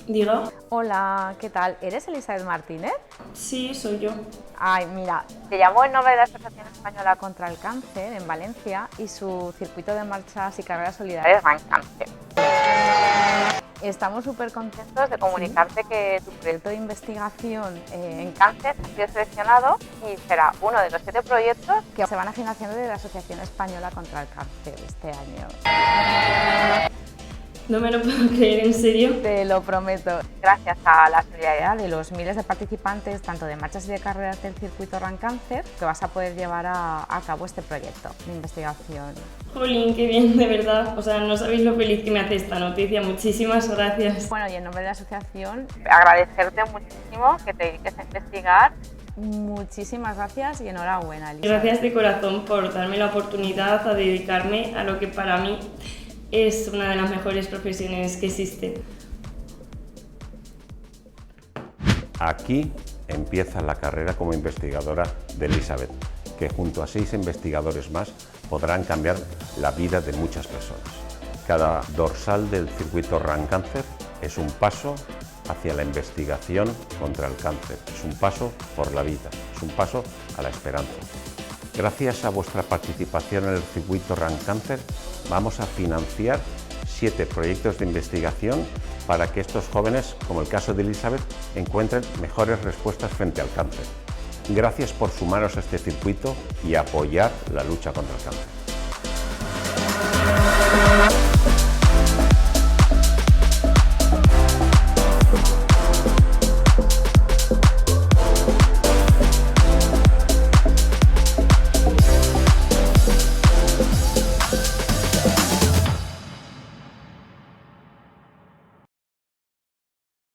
Diga. Hola, ¿qué tal? ¿Eres Elizabeth Martínez? Sí, soy yo. Ay, mira, te llamo en nombre de la Asociación Española contra el Cáncer en Valencia y su circuito de marchas y carreras solidarias Run Cáncer. Estamos súper contentos de comunicarte que tu proyecto de investigación en cáncer ha sido seleccionado y será uno de los 7 proyectos que se van a financiar de la Asociación Española contra el Cáncer este año. No me lo puedo creer, ¿en serio? Te lo prometo. Gracias a la solidaridad de los miles de participantes, tanto de marchas y de carreras del circuito Run Cáncer, que vas a poder llevar a cabo este proyecto de investigación. Jolín, qué bien, de verdad. O sea, no sabéis lo feliz que me hace esta noticia. Muchísimas gracias. Bueno, y en nombre de la asociación, agradecerte muchísimo que te dediques a investigar. Muchísimas gracias y enhorabuena, Elizabeth. Gracias de corazón por darme la oportunidad a dedicarme a lo que para mí es una de las mejores profesiones que existe. Aquí empieza la carrera como investigadora de Elizabeth, que junto a 6 investigadores más podrán cambiar la vida de muchas personas. Cada dorsal del circuito Run Cáncer es un paso hacia la investigación contra el cáncer, es un paso por la vida, es un paso a la esperanza. Gracias a vuestra participación en el circuito Run Cáncer, vamos a financiar 7 proyectos de investigación para que estos jóvenes, como el caso de Elizabeth, encuentren mejores respuestas frente al cáncer. Gracias por sumaros a este circuito y apoyar la lucha contra el cáncer.